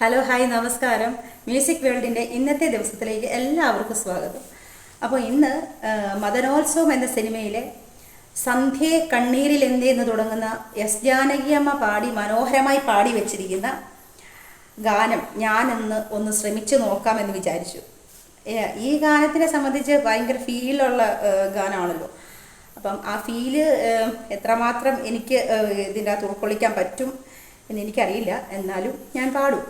Hello hi നമസ്കാരം. Music വേൾഡിൻ്റെ ഇന്നത്തെ ദിവസത്തിലേക്ക് എല്ലാവർക്കും സ്വാഗതം. അപ്പോൾ ഇന്ന് മദനോത്സവം എന്ന സിനിമയിലെ സന്ധ്യേ കണ്ണീരിലെന്തേ എന്ന് തുടങ്ങുന്ന എസ് ജാനകി അമ്മ മനോഹരമായി പാടി വെച്ചിരിക്കുന്ന ഗാനം ഞാനെന്ന് ഒന്ന് ശ്രമിച്ചു നോക്കാമെന്ന് വിചാരിച്ചു. ഈ ഗാനത്തിനെ സംബന്ധിച്ച് ഭയങ്കര ഫീലുള്ള ഗാനമാണല്ലോ. അപ്പം ആ ഫീല് എത്രമാത്രം എനിക്ക് ഇതിൻ്റെ അകത്ത് ഉൾക്കൊള്ളിക്കാൻ പറ്റും എന്നെനിക്കറിയില്ല, എന്നാലും ഞാൻ പാടും.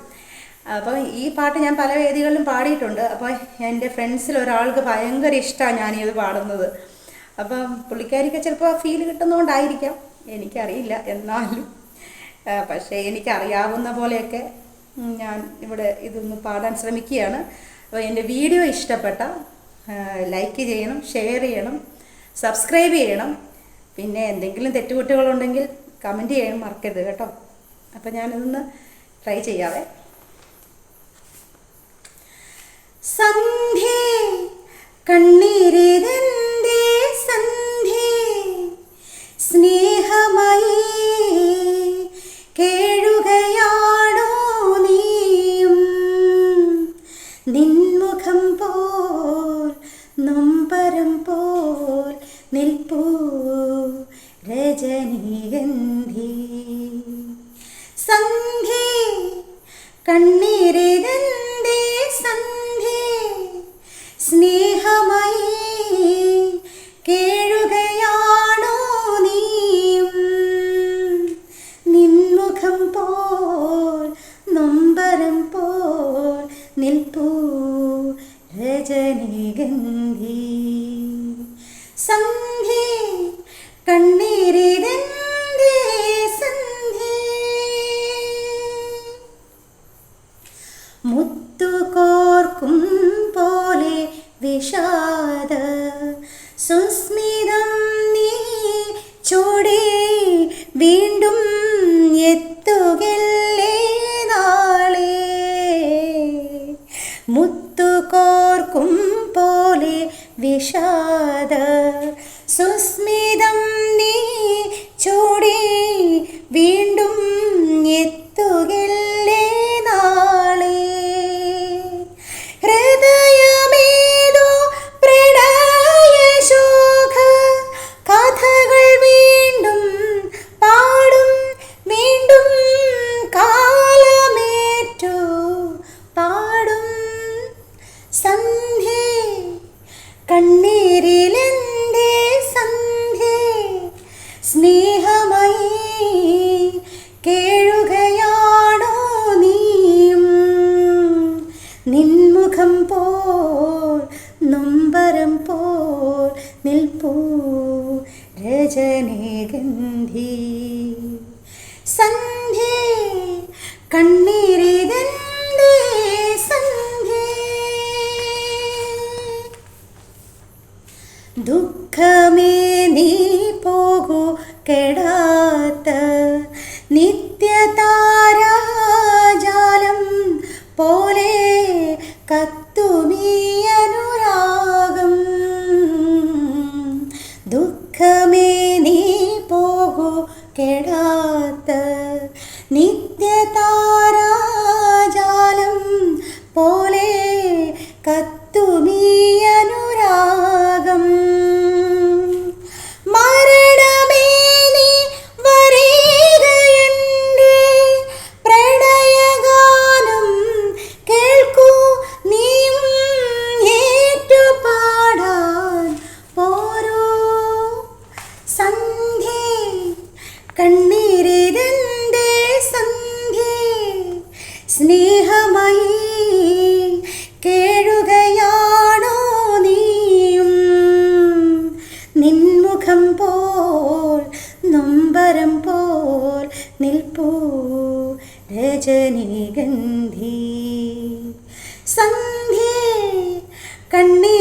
അപ്പം ഈ പാട്ട് ഞാൻ പല വേദികളിലും പാടിയിട്ടുണ്ട്. അപ്പോൾ എൻ്റെ ഫ്രണ്ട്സിൽ ഒരാൾക്ക് ഭയങ്കര ഇഷ്ടമാണ് ഞാനിത് പാടുന്നത്. അപ്പം പുള്ളിക്കാരിക്ക് ചിലപ്പോൾ ഫീൽ കിട്ടുന്നതുകൊണ്ടായിരിക്കാം, എനിക്കറിയില്ല. എന്നാലും പക്ഷേ എനിക്കറിയാവുന്ന പോലെയൊക്കെ ഞാൻ ഇവിടെ ഇതൊന്ന് പാടാൻ ശ്രമിക്കുകയാണ്. അപ്പോൾ എൻ്റെ വീഡിയോ ഇഷ്ടപ്പെട്ട ലൈക്ക് ചെയ്യണം, ഷെയർ ചെയ്യണം, സബ്സ്ക്രൈബ് ചെയ്യണം. പിന്നെ എന്തെങ്കിലും തെറ്റുകുറ്റങ്ങളുണ്ടെങ്കിൽ കമൻറ്റ് ചെയ്യാൻ മറക്കരുത് കേട്ടോ. അപ്പം ഞാനിതൊന്ന് ട്രൈ ചെയ്യാവേ. സന്ധ്യേ കണ്ണീരിതെന്തേ സന്ധ്യേ സ്നേഹമായി കേഴുകയാണോ നീയും നിൻമുഖം പോൽ നൊമ്പരം പോൽ നിൽപ്പൂ രജനീഗന്ധി. സന്ധ്യേ കണ്ണീരിതെന്തേ സന്ധ്യേ സ്നേഹമായി കേഴുകയാണോ നീയും നിൻമുഖം പോൽ നൊമ്പരം പോൽ നിൽപ്പൂ രജനീഗന്ധി. സന്ധ്യേ കണ്ണീരിതെന്തേ സന്ധ്യേ മുത്തുകോർക്കും പോലെ വിഷാദ സുസ്മിതം നീ ചൂടി വീണ്ടും എത്തുകല്ലേ നാളെ. മുത്തുകോർക്കും പോലെ വിഷാദ സുസ്മിതം നീ ചൂടി വീണ്ടും എത്തുകല്ലേ നാളെ. ഹൃദയമേതോ പ്രണയശോക കഥകൾ വീണ്ടും പാടും വീണ്ടും കാലമേറ്റു പാടും. സന്ധ്യേ കണ്ണീരിലെന്തേ സന്ധ്യേ സ്നേഹമായി കേഴുകയാണോ നീയും നിൻമുഖം പോൽ നൊമ്പരം പോൽ നിൽപ്പൂ രജനീഗന്ധി. സന്ധ്യേ കണ്ണീരിതെന്തേ സന്ധ്യേ ദുഃഖമേ നീ പോകൂ കെടാത്ത നിത്യതാരാജാലം പോലെ കത്തുമീ അനുരാഗം. ദുഃഖമേ നീ പോകൂ കെടാത്ത നിത്യതാരാജാലം പോലെ കത്തുമീ അനുരാഗം. മരണമേ നീ വരികയെൻ്റെ പ്രണയഗാനം കേൾക്കൂ നീയും ഏറ്റുപാടാൻ പോരൂ. സന്ധ്യേ കണ്ണീരിതെന്തേ സന്ധ്യേ സ്നേഹമായി കേഴുകയാണോ നീയും നിൻമുഖം പോൽ നൊമ്പരം പോൽ നിൽപ്പൂ രജനീഗന്ധി. സന്ധ്യേ കണ്ണീ